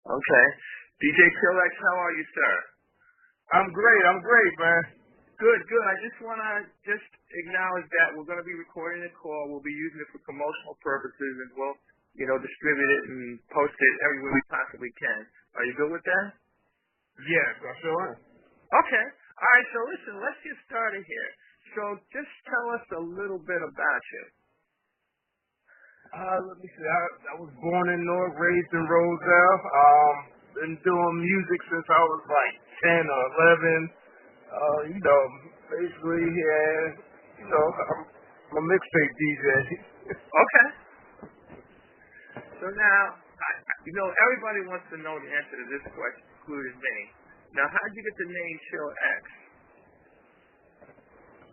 Okay. DJ Chillax, how are you, sir? I'm great, man. Good, good. I just want to acknowledge that we're going to be recording the call. We'll be using it for promotional purposes, and we'll, distribute it and post it everywhere we possibly can. Are you good with that? Yes, I sure am. Okay. All right, so listen, let's get started here. So just tell us a little bit about you. Let me see. I was born in North, raised in Roselle. Been doing music since I was like 10 or 11. Basically, I'm a mixtape DJ. Okay. So now, everybody wants to know the answer to this question, including me. Now, how'd you get the name Chill X?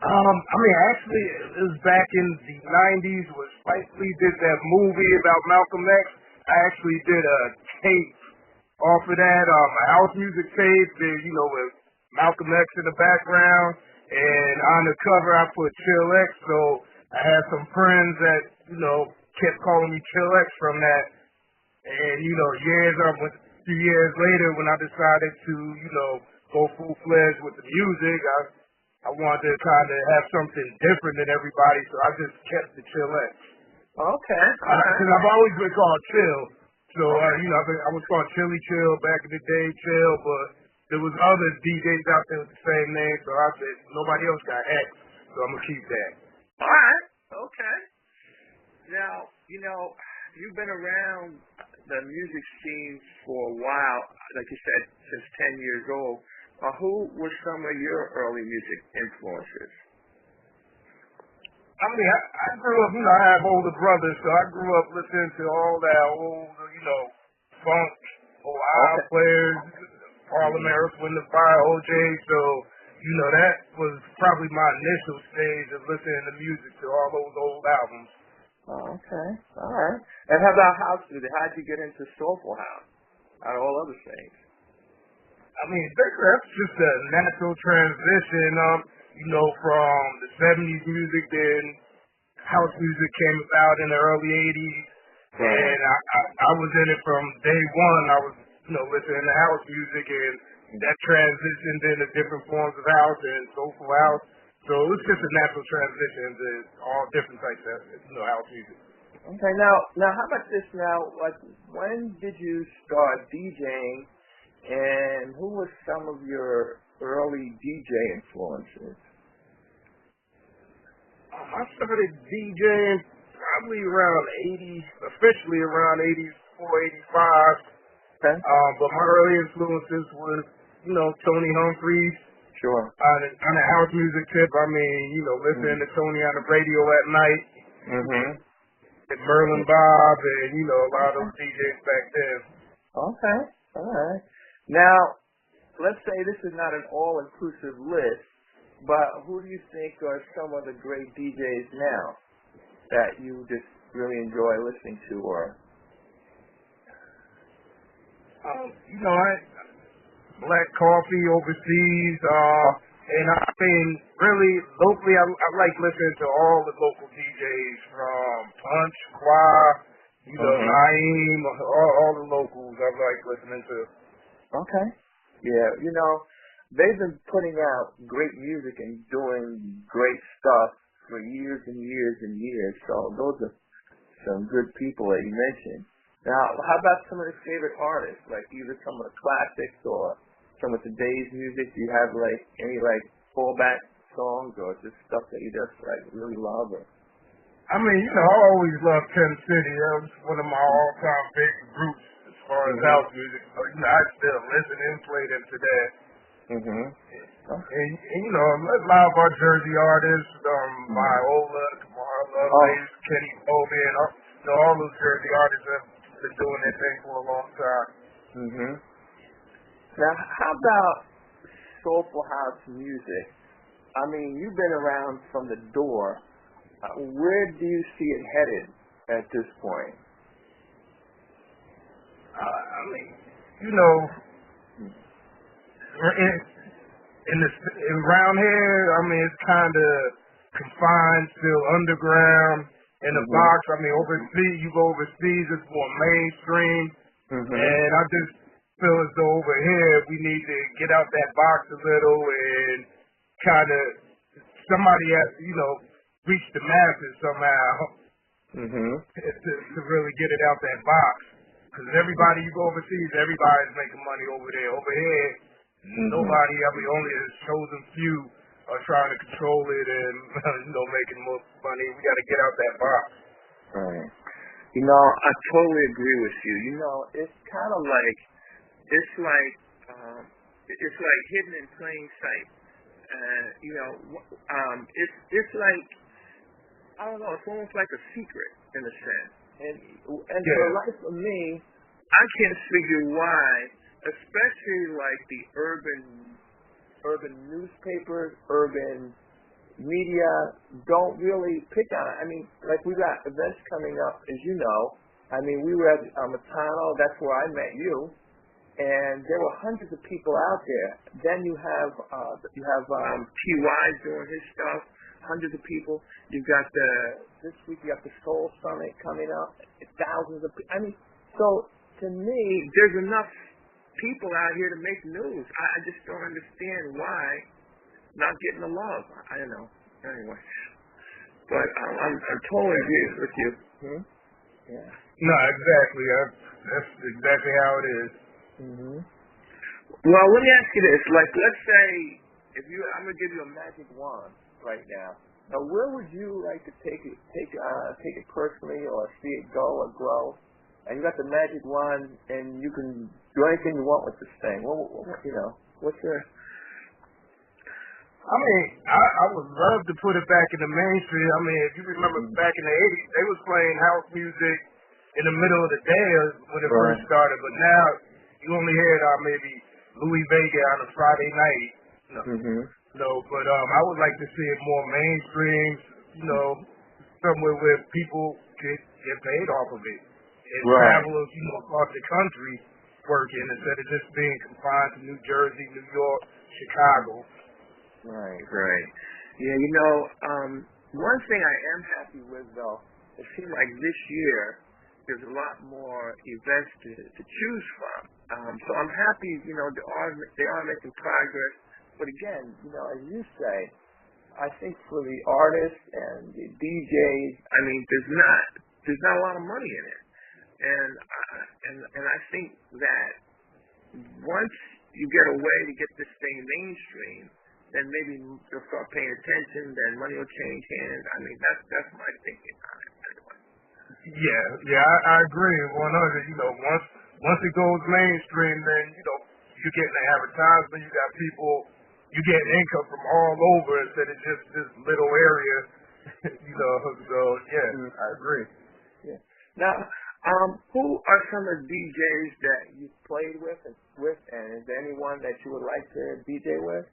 Actually, it was back in the 90s when Spike Lee did that movie about Malcolm X. I actually did a tape off of that, a house music tape, with Malcolm X in the background. And on the cover, I put Chill X. So I had some friends that, kept calling me Chill X from that. And, a few years later, when I decided to, go full-fledged with the music, I wanted to kind of have something different than everybody, so I just kept the Chill X. Okay. Because I've always been called Chill. So, I was called Chili Chill back in the day, Chill, but there was other DJs out there with the same name, so I said, nobody else got X, so I'm going to keep that. All right. Okay. Now, you've been around the music scene for a while, like you said, since 10 years old. Who were some of your early music influences? I grew up, I have older brothers, so I grew up listening to all that old, funk, Ohio players, Harlem Earth, Wind and Fire, OJ, so, that was probably my initial stage of listening to music, to all those old albums. Oh, okay. All right. And how about house music? How'd you get into Soulful House out of all other things? That's just a natural transition, from the 70s music, then house music came about in the early 80s, and I was in it from day one. I was, listening to house music, and that transitioned into different forms of house and Soulful House. So it was just a natural transition to all different types of, house music. Okay, now how about this now? Like, when did you start DJing? And who were some of your early DJ influences? I started DJing probably around 80, officially around 84, 85. Okay. But my early influences was, Tony Humphries. Sure. On the house music tip, listening to Tony on the radio at night. Mm-hmm. And Merlin Bob and, a lot of those DJs back then. Okay. All right. Now, let's say this is not an all-inclusive list, but who do you think are some of the great DJs now that you just really enjoy listening to? Or Black Coffee overseas, and really locally, I like listening to all the local DJs from Punch, Qua, Naeem, all the locals I like listening to. Okay. Yeah, they've been putting out great music and doing great stuff for years and years and years. So those are some good people that you mentioned. Now, how about some of the favorite artists, like either some of the classics or some of today's music? Do you have any fallback songs or just stuff that you just really love? Or? I always loved Ten City. That was one of my all-time favorite groups as far as house music. So, I still listen and play them today. Mm-hmm. And a lot of our Jersey artists, Viola, Kamar Lovelace, Kenny Bobby, and all those Jersey artists have been doing their thing for a long time. Mm-hmm. Now, how about Soulful House music? You've been around from the door. Where do you see it headed at this point? Around here, it's kind of confined, still underground, in the box. Overseas, you go overseas, it's more mainstream. And feel as though over here we need to get out that box a little and kind of somebody has to, reach the masses somehow to really get it out that box. Because everybody you go overseas, everybody's making money over there. Over here, nobody, only a chosen few are trying to control it and, making more money. We got to get out that box. Right. I totally agree with you. It's kind of like, it's like hidden in plain sight. It's like, I don't know, it's almost like a secret in a sense. And for the life of me, I can't figure why, especially like the urban newspapers, urban media don't really pick on it. Like we got events coming up, as you know. We were at Matano, that's where I met you, and there were hundreds of people out there. Then you have TY doing his stuff, hundreds of people. You've got this week you got the Soul Summit coming up, thousands of people. So to me, there's enough people out here to make news. I just don't understand why not getting the love. I don't know. Anyway, but I totally agree with you. Yeah. No, exactly. That's exactly how it is. Well, let me ask you this. Like, let's say I'm gonna give you a magic wand right now. Now, where would you like to take it personally, or see it go or grow? And you got the magic wand, and you can do anything you want with this thing. What's your... I would love to put it back in the mainstream. If you remember back in the 80s, they was playing house music in the middle of the day when it first started. But now, you only hear it on maybe Louis Vega on a Friday night. But I would like to see it more mainstream, somewhere where people could get paid off of it. And travelers, across the country working instead of just being confined to New Jersey, New York, Chicago. Right. Yeah, one thing I am happy with, though, it seems like this year there's a lot more events to choose from. So I'm happy, they are making progress. But again, as you say, I think for the artists and the DJs, there's not a lot of money in it. And I think that once you get a way to get this thing mainstream, then maybe they'll start paying attention, then money will change hands. That's my thinking on it anyway. Yeah, I agree 100. Once it goes mainstream, then you're getting an advertisement, you got people, you getting income from all over instead of just this little area. So I agree. Yeah. Now, who are some of the DJs that you've played with, and is there anyone that you would like to DJ with?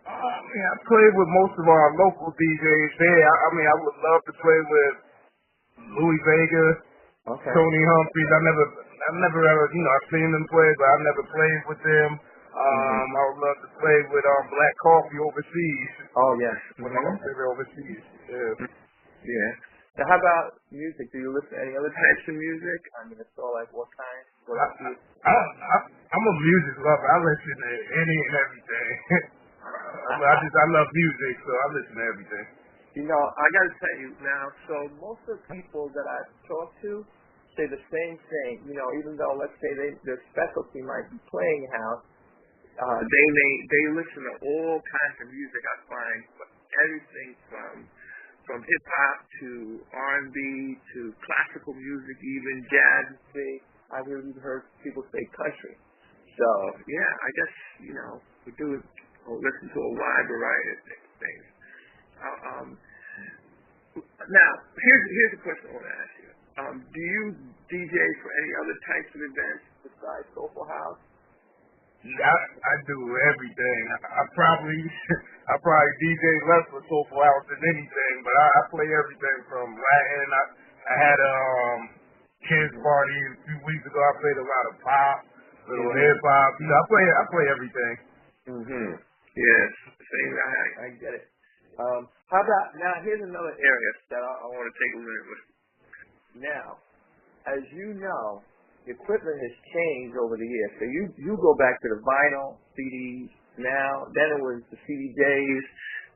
I played with most of our local DJs there. I would love to play with Louis Vega, Tony Humphries. I've never ever, I've seen them play, but I've never played with them. I would love to play with Black Coffee overseas. Oh, yes. One of my favorite overseas. Yeah. Now, how about music? Do you listen to any other types of music? It's all like what kind? I'm a music lover. I listen to any and everything. I love music, so I listen to everything. I got to tell you now, so most of the people that I've talked to say the same thing. Even though, let's say, their specialty might be playing house, they listen to all kinds of music, I find. Everything from hip-hop to R&B to classical music, even jazz. I've even heard people say country. So, yeah, I guess, we do listen to a wide variety of things. Now, here's a question I want to ask you. Do you DJ for any other types of events besides Soulful House? I do everything. I probably DJ less for Soulful House than anything, but I play everything from Latin. I had a kids party a few weeks ago. I played a lot of pop, little hip hop. I play everything. Yes, same. I get it. How about now? Here's another area that I want to take a minute with. Now, as you know, equipment has changed over the years. So you go back to the vinyl CDs now. Then it was the CDJs,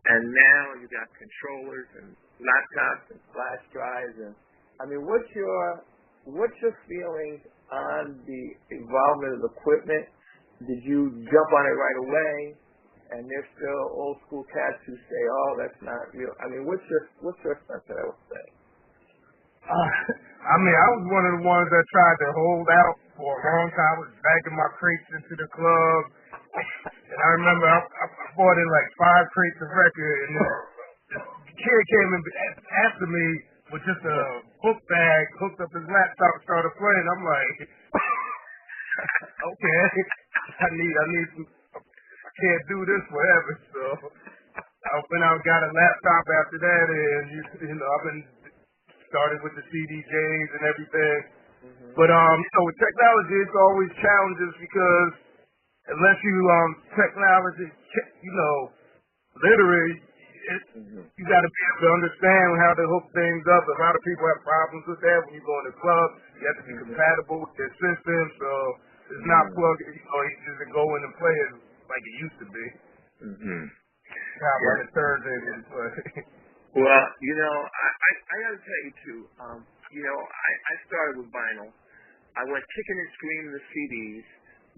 and now you got controllers and laptops and flash drives. And I mean, what's your feelings on the involvement of equipment? Did you jump on it right away? And there's still old school cats who say, "Oh, that's not real." I mean, what's your sense of that? I would say. I mean, I was one of the ones that tried to hold out for a long time. I was bagging my crates into the club. And I remember I bought in like 5 crates of record, and this kid came in after me with just a book bag, hooked up his laptop, and started playing. I'm like, okay, I need some, I can't do this forever. So I went out and got a laptop after that, and you know, I've been started with the CDJs and everything. Mm-hmm. But you know, with technology, it's always challenges because unless you technology, you know, literally, you got to be able to understand how to hook things up. A lot of people have problems with that. When you go in the club, you have to be compatible with their system, so it's not plugged. You know, you just go in and play it like it used to be. How about the Thursday and play? Well, you know, I got to tell you too. You know, I started with vinyl. I went kicking and screaming the CDs.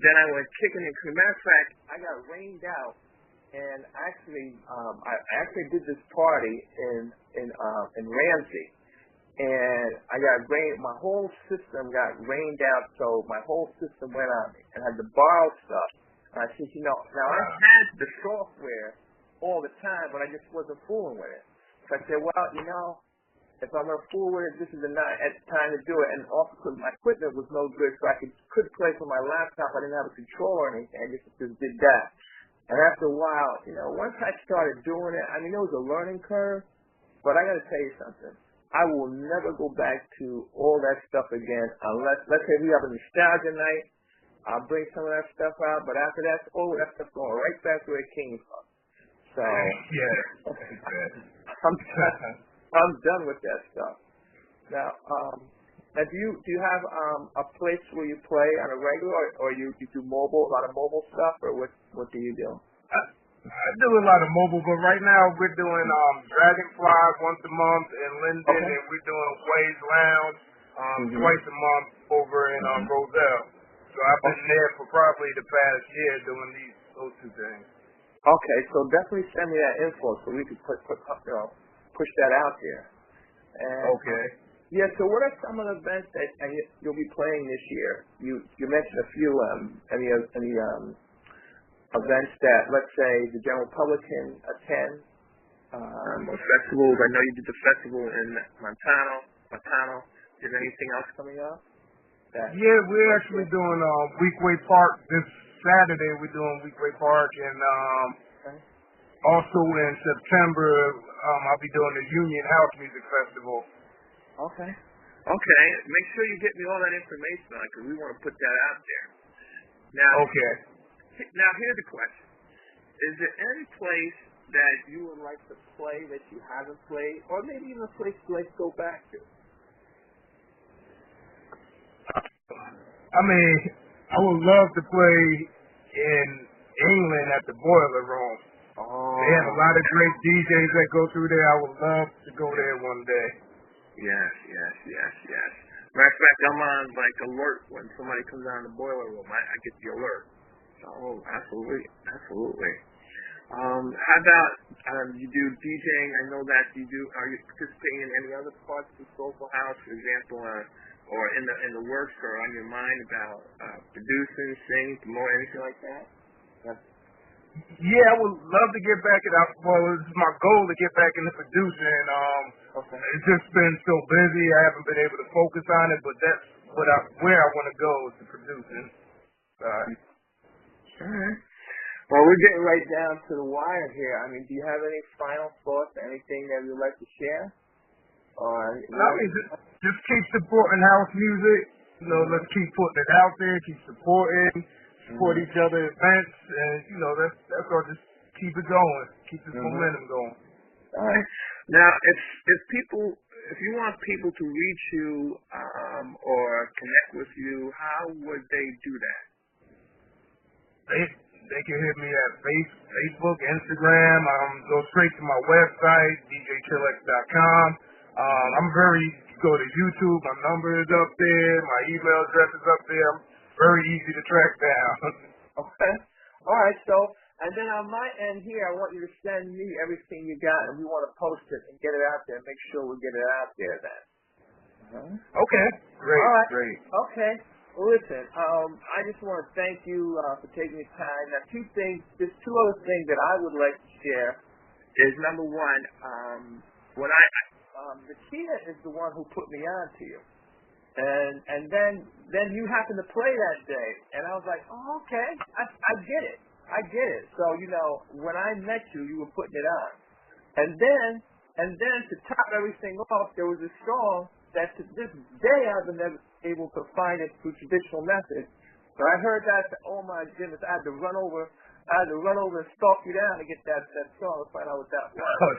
Then I went kicking and screaming. Matter of fact, I got rained out, and actually, I actually did this party in Ramsey, and I got rained. My whole system got rained out, so my whole system went on me, and I had to borrow stuff. And I said, you know, now I had the software all the time, but I just wasn't fooling with it. So I said, well, you know, if I'm going to fool with it, this is the time to do it. And also because my equipment was no good, so I could play from my laptop. I didn't have a controller or anything. I just did that. And after a while, you know, once I started doing it, I mean, it was a learning curve. But I got to tell you something. I will never go back to all that stuff again unless, let's say we have a nostalgia night. I'll bring some of that stuff out. But after that, all that stuff going right back where it came from. So, yeah. I'm done with that stuff. Now, do you have a place where you play on a regular, or you do a lot of mobile stuff, or what do you do? I do a lot of mobile, but right now we're doing Dragonfly once a month in Linden, and we're doing Ways Lounge twice a month over in Roselle. So I've been there for probably the past year doing those 2 things. Okay, so definitely send me that info so we can push that out there. And, okay. Yeah. So, what are some of the events that you'll be playing this year? You mentioned a few. Any events that, let's say, the general public can attend? Or festivals. I know you did the festival in Montano. Is there anything else coming up? Yeah, we're actually doing Weekway Park this Saturday. We're doing Weekway Park, and also in September, I'll be doing the Union House Music Festival. Okay. Make sure you get me all that information on it, because we want to put that out there. Now, Now, here's the question. Is there any place that you would like to play that you haven't played, or maybe even a place you'd like to go back to? I mean, I would love to play in England at the Boiler Room. They have a lot of great DJs that go through there. I would love to go there one day. Yes. Matter of fact, I'm on like alert when somebody comes down the Boiler Room. I get the alert. Oh, absolutely. How about you do DJing? I know that you do. Are you participating in any other parts of the Soulful House, for example, or in the works, or on your mind about producing, singing, more anything like that? Yeah, I would love to get back in. Well, it's my goal to get back into producing. It's just been so busy, I haven't been able to focus on it. But that's where I want to go is to producing. All right. Well, we're getting right down to the wire here. I mean, do you have any final thoughts, anything that you'd like to share? Just keep supporting house music. You know, let's keep putting it out there. Keep supporting. Support each other events, and you know that's all. Just keep it going. Keep this momentum going. All right. Now, if people, if you want people to reach you or connect with you, how would they do that? They can hit me at Facebook, Instagram. Go straight to my website, djchillex.com. I'm very go to YouTube. My number is up there. My email address is up there. I'm very easy to track down. Okay. All right. So, and then on my end here, I want you to send me everything you got, and we want to post it and get it out there. Make sure we get it out there then. Okay. Great. All right. Great. Okay. Well, listen, I just want to thank you for taking the time. Now, there's two other things that I would like to share. Is number one, when the Chia is the one who put me on to you, and then you happened to play that day, and I was like, oh, okay, I get it. So when I met you, you were putting it on, and then to top everything off, there was a song that to this day I've been never able to find it through traditional methods. So I heard that, oh my goodness, I had to run over and stalk you down to get that song to find out what that was.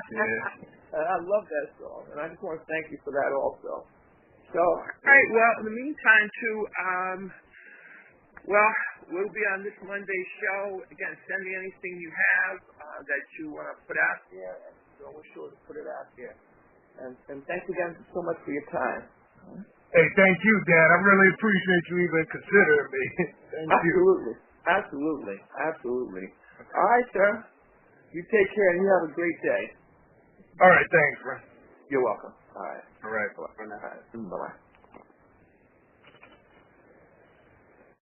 Yeah. And I love that song, and I just want to thank you for that also. So, all right, well, in the meantime, too, we'll be on this Monday's show. Again, send me anything you have that you want to put out there, and so we're sure to put it out there. And thanks again so much for your time. Hey, thank you, Dad. I really appreciate you even considering me. Thank you. Absolutely. All right, sir. You take care, and you have a great day. All right, thanks, man. You're welcome. All right. All right. Bye-bye.